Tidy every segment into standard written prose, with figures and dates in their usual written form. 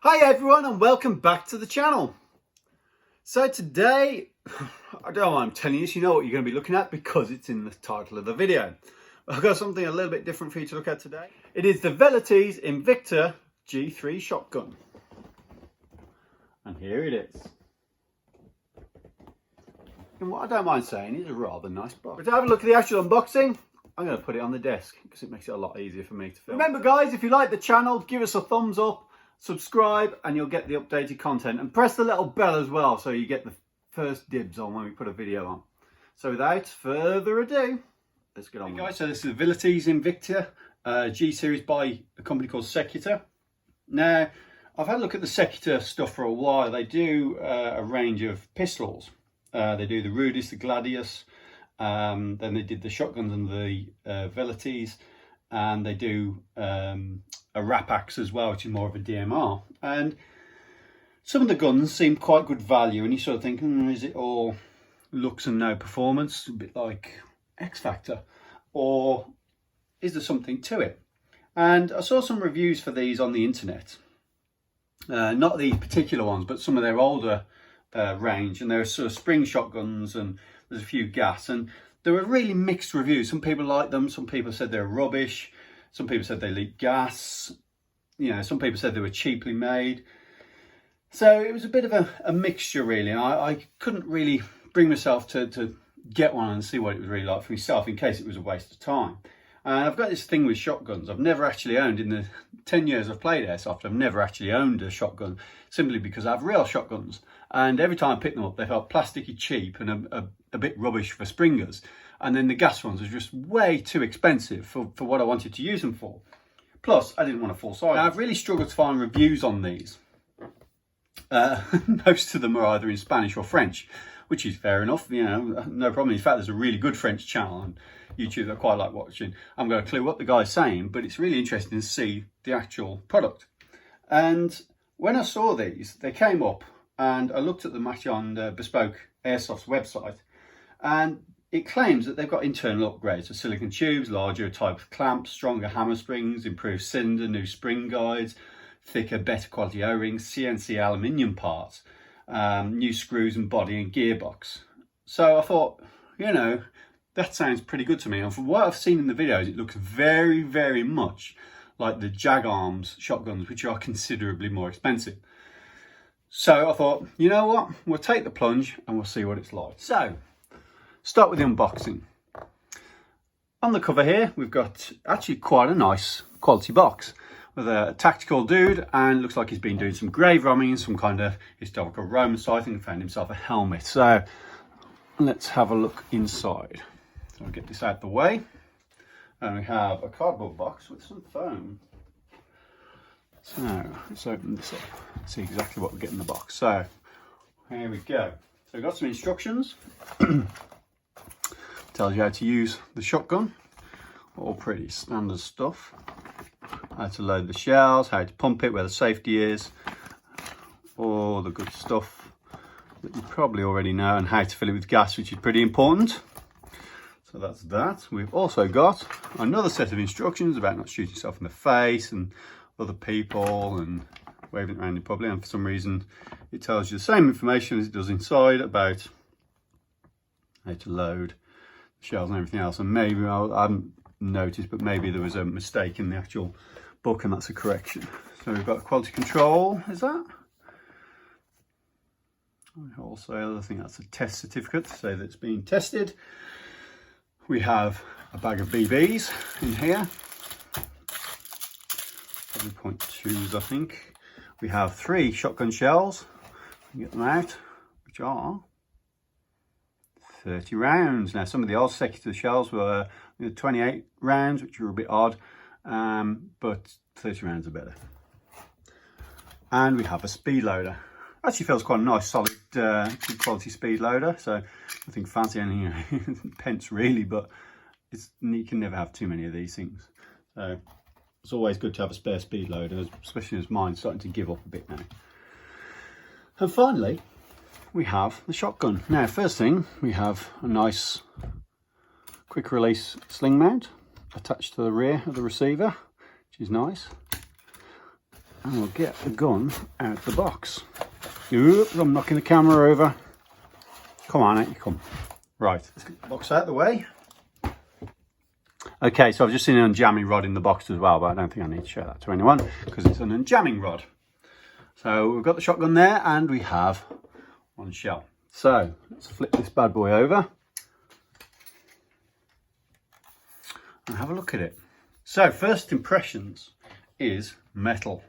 Hi everyone and welcome back to the channel. So today, I don't know why I'm telling you, so you know what you're going to be looking at because it's in the title of the video. I've got something a little bit different for you to look at today. It is the Velites Invicta G3 shotgun. And here it is. And what I don't mind saying is a rather nice box. But to have a look at the actual unboxing, I'm going to put it on the desk because it makes it a lot easier for me to film. Remember guys, if you like the channel, give us a thumbs up. Subscribe and you'll get the updated content, and press the little bell as well so you get the first dibs on when we put a video on. So without further ado, let's get on. Hey guys, so this is the Velites Invicta G series by a company called Secutor. Now I've had a look at the Secutor stuff for a while. They do a range of pistols. They do the Rudis, the Gladius, then they did the shotguns and the Velites, and they do a Rapax as well, which is more of a DMR. And some of the guns seem quite good value, and you sort of think, is it all looks and no performance, a bit like X Factor, or is there something to it? And I saw some reviews for these on the internet, not these particular ones, but some of their older range, and there are sort of spring shotguns and there's a few gas, and there were really mixed reviews. Some people liked them, some people said they're rubbish, some people said they leak gas, you know, some people said they were cheaply made. So it was a bit of a mixture really. I couldn't really bring myself to get one and see what it was really like for myself in case it was a waste of time. And I've got this thing with shotguns. I've never actually owned, in the 10 years I've played Airsoft, I've never actually owned a shotgun, simply because I have real shotguns. And every time I pick them up, they felt plasticky cheap and a bit rubbish for springers. And then the gas ones are just way too expensive for what I wanted to use them for. Plus, I didn't want a full size. Now, I've really struggled to find reviews on these. Most of them are either in Spanish or French, which is fair enough, you know, no problem. In fact, there's a really good French channel on YouTube that I quite like watching. I'm going to clue what the guy's saying, but it's really interesting to see the actual product. And when I saw these, they came up, and I looked at them actually on the Bespoke Airsoft's website, and it claims that they've got internal upgrades of silicon tubes, larger type of clamps, stronger hammer springs, improved cylinder, new spring guides, thicker, better quality O-rings, CNC aluminium parts, new screws and body and gearbox. So I thought, you know, that sounds pretty good to me. And from what I've seen in the videos, it looks very, very much like the Jag Arms shotguns, which are considerably more expensive. So I thought, you know what, we'll take the plunge and we'll see what it's like. So, start with the unboxing. On the cover here, we've got actually quite a nice quality box with a tactical dude, and looks like he's been doing some grave robbing in some kind of historical Roman site and found himself a helmet. So let's have a look inside. So I'll get this out the way. And we have a cardboard box with some foam. So let's open this up, see exactly what we get in the box. So here we go. So we've got some instructions. Tells you how to use the shotgun, all pretty standard stuff. How to load the shells, how to pump it, where the safety is, all the good stuff that you probably already know, and how to fill it with gas, which is pretty important. So that's that. We've also got another set of instructions about not shooting yourself in the face and other people and waving it around in public, and for some reason it tells you the same information as it does inside about how to load shells and everything else. And maybe I haven't noticed, but maybe there was a mistake in the actual book, and that's a correction. So we've got quality control, is that? Also, I think that's a test certificate to say that it's been tested. We have a bag of BBs in here, 7.2s I think. We have 3 shotgun shells, we can get them out, which are 30 rounds. Now some of the old Secutor shells were 28 rounds, which were a bit odd, but 30 rounds are better. And we have a speed loader. Actually feels quite a nice, solid, good quality speed loader. So nothing fancy, anything, you know, pence really, but you can never have too many of these things. So it's always good to have a spare speed loader, especially as mine's starting to give up a bit now. And finally, we have the shotgun. Now, first thing, we have a nice quick release sling mount attached to the rear of the receiver, which is nice. and we'll get the gun out the box. Oops, I'm knocking the camera over. Come on, out you come. Right, let's get the box out of the way. Okay, so I've just seen an unjamming rod in the box as well, but I don't think I need to show that to anyone because it's an unjamming rod. So we've got the shotgun there and we have one shell. So let's flip this bad boy over and have a look at it. So first impressions is metal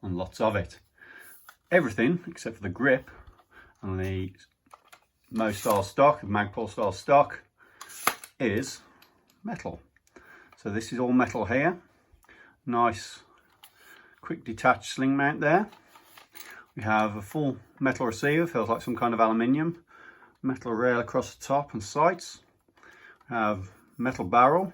and lots of it. Everything except for the grip and the Mo style stock, Magpul style stock is metal. So this is all metal here. Nice quick detached sling mount there. We have a full metal receiver, feels like some kind of aluminium. Metal rail across the top and sights. We have metal barrel,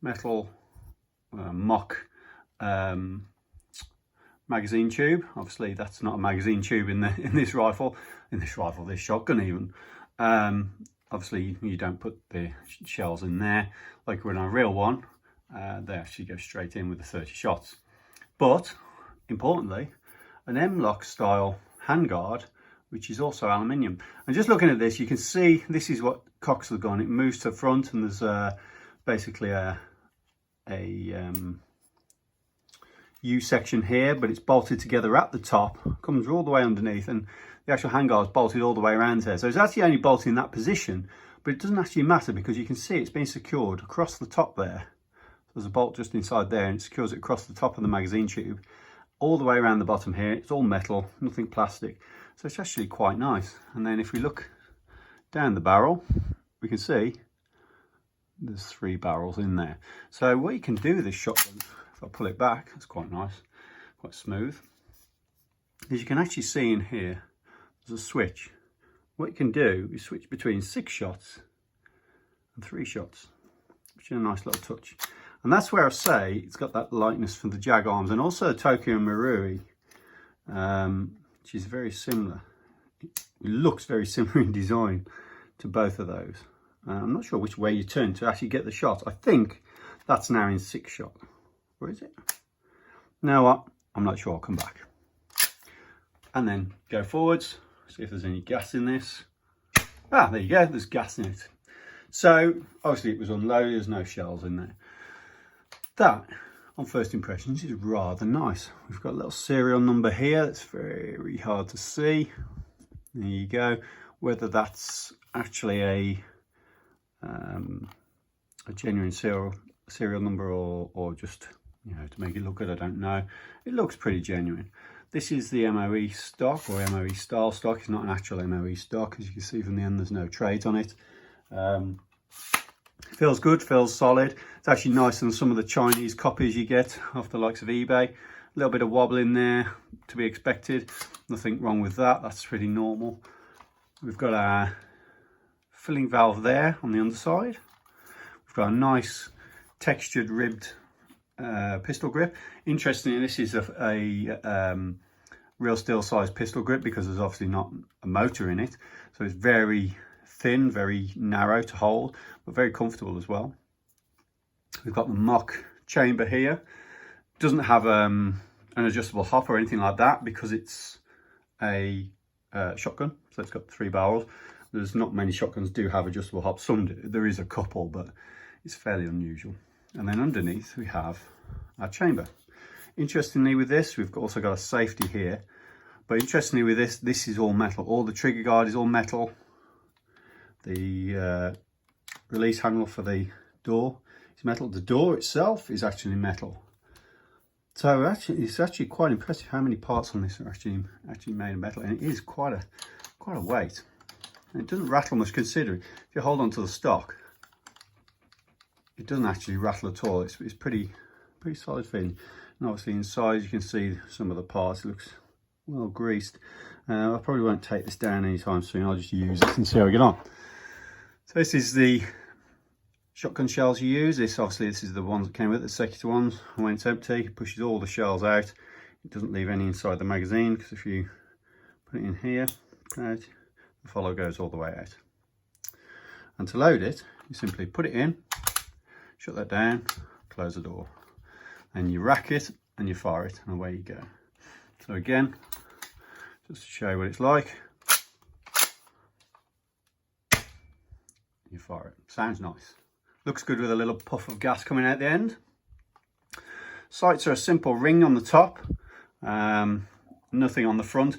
metal mock magazine tube. Obviously that's not a magazine tube in this shotgun even. Obviously you don't put the shells in there like in a real one. They actually go straight in with the 30 shots. But importantly, an M-lock style handguard, which is also aluminium. And just looking at this, you can see this is what cocks the gun. It moves to the front and there's basically a U section here, but it's bolted together at the top, comes all the way underneath, and the actual handguard is bolted all the way around here. So it's actually only bolted in that position, but it doesn't actually matter because you can see it's been secured across the top there. So there's a bolt just inside there and it secures it across the top of the magazine tube, all the way around the bottom here. It's all metal, nothing plastic. So it's actually quite nice. And then if we look down the barrel, we can see there's 3 barrels in there. So what you can do with this shotgun, if I pull it back, it's quite nice, quite smooth, is you can actually see in here, there's a switch. What you can do is switch between 6 shots and 3 shots, which is a nice little touch. And that's where I say it's got that likeness from the Jag arms and also Tokyo Marui, which is very similar. It looks very similar in design to both of those. I'm not sure which way you turn to actually get the shot. I think that's now in 6 shot. Or is it? You know what? I'm not sure. I'll come back. And then go forwards. See if there's any gas in this. Ah, there you go. There's gas in it. So obviously it was unloaded. There's no shells in there. That, on first impressions, is rather nice. We've got a little serial number here. That's very hard to see. There you go. Whether that's actually a genuine serial number or just, you know, to make it look good, I don't know. It looks pretty genuine. This is the MOE stock or MOE style stock. It's not an actual MOE stock. As you can see from the end, there's no trades on it. Feels good, feels solid. It's actually nicer than some of the Chinese copies you get off the likes of eBay. A little bit of wobble in there to be expected. Nothing wrong with that. That's pretty normal. We've got our filling valve there on the underside. We've got a nice textured ribbed pistol grip. Interestingly, this is a real steel size pistol grip because there's obviously not a motor in it. So it's very thin, very narrow to hold, but very comfortable as well. We've got the mock chamber here. Doesn't have an adjustable hop or anything like that because it's a shotgun. So it's got 3 barrels. There's not many shotguns do have adjustable hops. Some do. There is a couple, but it's fairly unusual. And then underneath we have our chamber. Interestingly with this, we've also got a safety here. But interestingly with this is all metal. All the trigger guard is all metal. The release handle for the door is metal. The door itself is actually metal. So actually, it's actually quite impressive how many parts on this are actually made of metal, and it is quite a weight. And it doesn't rattle much considering if you hold on to the stock, it doesn't actually rattle at all. It's pretty solid feeling. And obviously inside you can see some of the parts. It looks well greased. I probably won't take this down anytime soon. I'll just use it and see how we get on. So this is the shotgun shells you use. This is the ones that came with it, the Secutor ones. When it's empty, it pushes all the shells out. It doesn't leave any inside the magazine because if you put it in here, out, the follow goes all the way out. And to load it, you simply put it in, shut that down, close the door, and you rack it and you fire it, and away you go. So again, just to show you what it's like, you fire it. Sounds nice. Looks good with a little puff of gas coming out the end. Sights are a simple ring on the top, nothing on the front.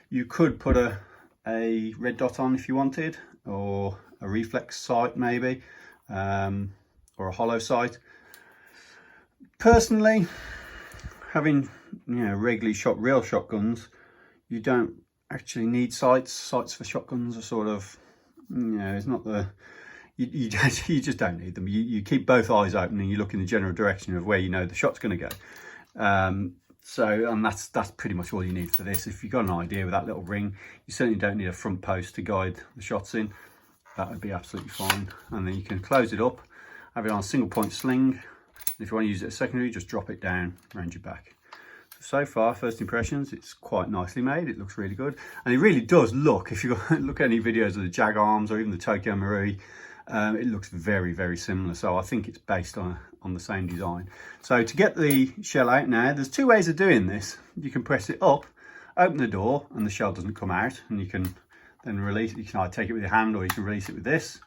You could put a red dot on if you wanted, or a reflex sight maybe, or a hollow sight. Personally, having regularly shot real shotguns, you don't actually need sights. Sights for shotguns are sort of, it's not the, you just don't need them. You keep both eyes open and you look in the general direction of where you know the shot's going to go. And that's pretty much all you need for this. If you've got an idea with that little ring, you certainly don't need a front post to guide the shots in. That would be absolutely fine. And then you can close it up, have it on a single point sling. If you want to use it as secondary, just drop it down around your back. So far, first impressions, it's quite nicely made. It looks really good. And it really does look, if you look at any videos of the Jag arms or even the Tokyo Marui, it looks very, very similar. So I think it's based on the same design. So to get the shell out now, there's two ways of doing this. You can press it up, open the door, and the shell doesn't come out. And you can then release it. You can either take it with your hand or you can release it with this.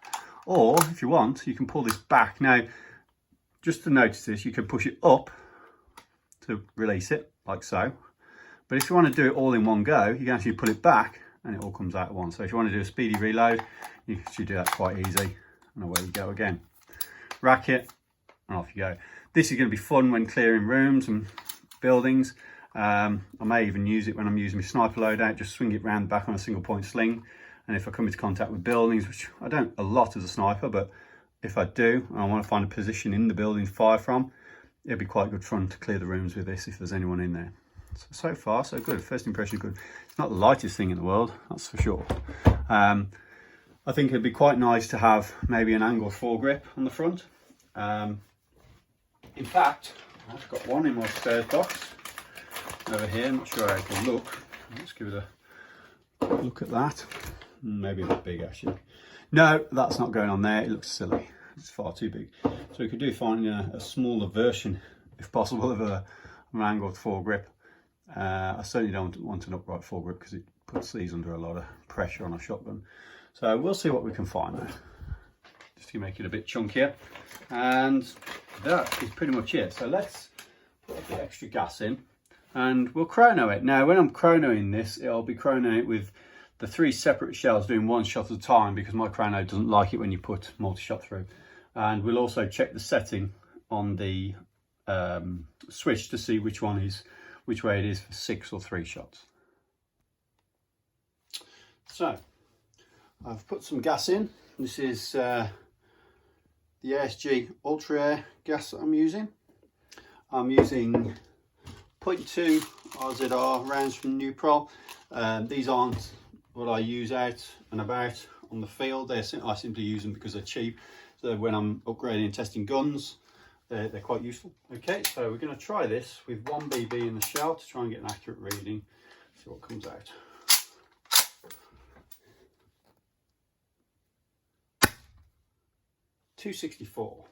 Or if you want, you can pull this back. Now, just to notice this, you can push it up to release it, like so. But if you want to do it all in one go, you can actually pull it back and it all comes out at once. So if you want to do a speedy reload, you can actually do that quite easy. And away you go again. Rack it, and off you go. This is going to be fun when clearing rooms and buildings. I may even use it when I'm using my sniper loadout, just swing it round back on a single point sling. And if I come into contact with buildings, which I don't a lot as a sniper, but if I do, and I want to find a position in the building to fire from, it'd be quite good fun to clear the rooms with this if there's anyone in there. So far, so good. First impression, good. It's not the lightest thing in the world, that's for sure. I think it'd be quite nice to have maybe an angled foregrip on the front. In fact, I've got one in my spares box over here. I'm not sure how it can look. Let's give it a look at that. Maybe a bit big actually. No, that's not going on there. It looks silly. It's far too big. So we could do find a smaller version, if possible, of an angled foregrip. I certainly don't want an upright foregrip because it puts these under a lot of pressure on a shotgun. So we'll see what we can find now, just to make it a bit chunkier. And that is pretty much it. So let's put a bit extra gas in and we'll chrono it. Now, when I'm chronoing this, I'll be chronoing it with the 3 separate shells doing 1 shot at a time because my chrono doesn't like it when you put multi-shot through. And we'll also check the setting on the switch to see which way it is for 6 or 3 shots. So I've put some gas in. This is the ASG Ultra Air gas that I'm using. I'm using 0.2 RZR rounds from Nuprol. These aren't what I use out and about on the field. I simply use them because they're cheap. So when I'm upgrading and testing guns, they're quite useful. Okay, so we're going to try this with 1 BB in the shell to try and get an accurate reading. See what comes out. .264.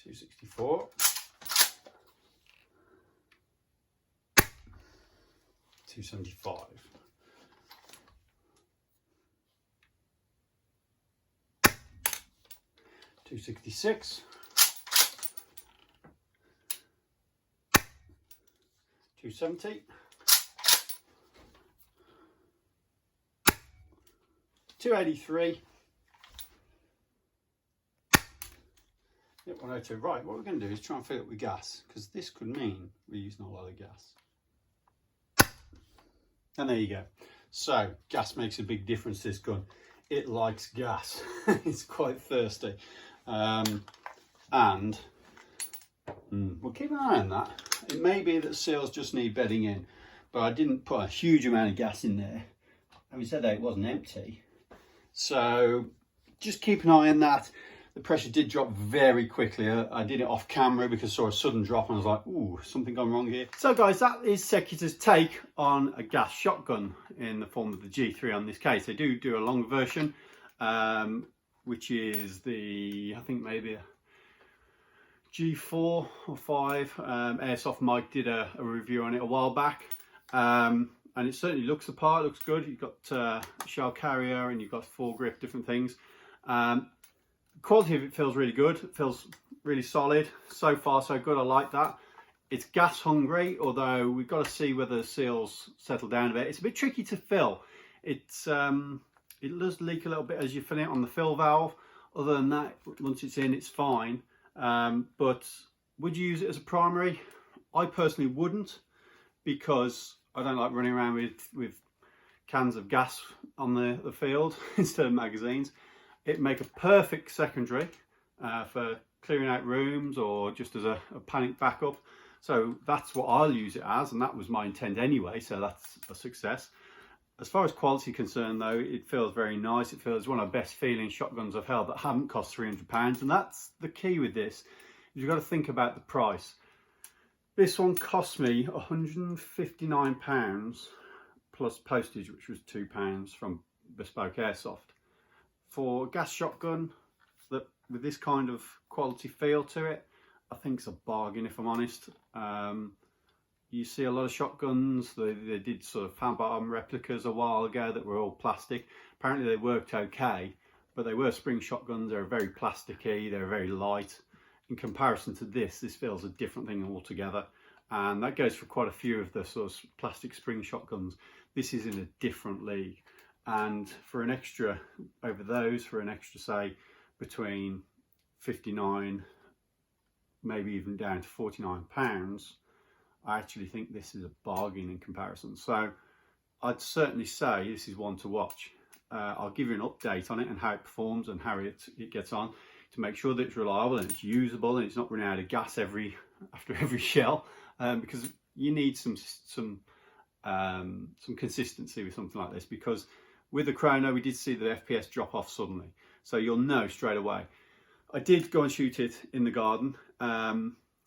264. 275. 266. 270. 283. Yep, 102. Right, what we're going to do is try and fill it with gas, because this could mean we're using a lot of gas. And there you go. So gas makes a big difference to this gun. It likes gas. It's quite thirsty. And we'll keep an eye on that. It may be that seals just need bedding in, but I didn't put a huge amount of gas in there. Having said that, it wasn't empty. So just keep an eye on that. The pressure did drop very quickly. I did it off camera because I saw a sudden drop and I was like, ooh, something gone wrong here. So guys, that is Secutor's take on a gas shotgun in the form of the G3 on this case. They do a long version, which is the, I think maybe G4 or 5. Airsoft Mike did a review on it a while back, and it certainly looks the part, looks good. You've got a shell carrier and you've got foregrip, different things. Quality of it feels really good. It feels really solid. So far so good, I like that. It's gas hungry, although we've got to see whether the seals settle down a bit. It's a bit tricky to fill. It does leak a little bit as you fill it on the fill valve. Other than that, once it's in, it's fine. But would you use it as a primary? I personally wouldn't, because I don't like running around with cans of gas on the field instead of magazines. It'd make a perfect secondary for clearing out rooms or just as a panic backup. So that's what I'll use it as, and that was my intent anyway, so that's a success. As far as quality concerned though, it feels very nice. It feels one of the best feeling shotguns I've held that haven't cost £300, and that's the key with this. You've got to think about the price. This one cost me £159 plus postage, which was £2 from Bespoke Airsoft. For a gas shotgun that with this kind of quality feel to it, I think it's a bargain, if I'm honest. You see a lot of shotguns, they did sort of fan bottom replicas a while ago that were all plastic. Apparently they worked okay, but they were spring shotguns. They're very plasticky, they're very light. In comparison to this feels a different thing altogether. And that goes for quite a few of the sort of plastic spring shotguns. This is in a different league. And for an extra, over those, for an extra say between 59, maybe even down to £49, I actually think this is a bargain in comparison. So I'd certainly say this is one to watch. I'll give you an update on it and how it performs and how it gets on, to make sure that it's reliable and it's usable and it's not running out of gas after every shell, because you need some consistency with something like this, because with the chrono we did see the FPS drop off suddenly, so you'll know straight away. I did go and shoot it in the garden.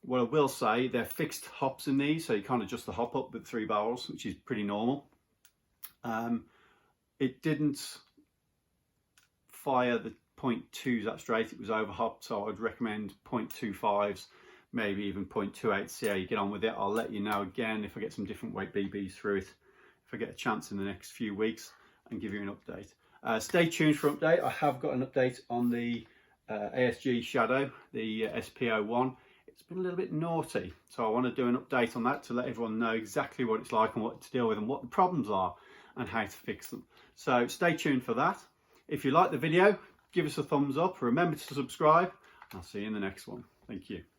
What I will say, they're fixed hops in these, so you can't adjust the hop up with 3 barrels, which is pretty normal. It didn't fire the 0.2s that straight, it was over hopped, so I'd recommend 0.25s, maybe even 0.28, see how you get on with it. I'll let you know again if I get some different weight BBs through it, if I get a chance in the next few weeks, and give you an update. Stay tuned for update. I have got an update on the ASG Shadow, the SP01. It's been a little bit naughty, so I want to do an update on that to let everyone know exactly what it's like and what to deal with and what the problems are and how to fix them. So stay tuned for that. If you like the video, give us a thumbs up, remember to subscribe. I'll see you in the next one. Thank you.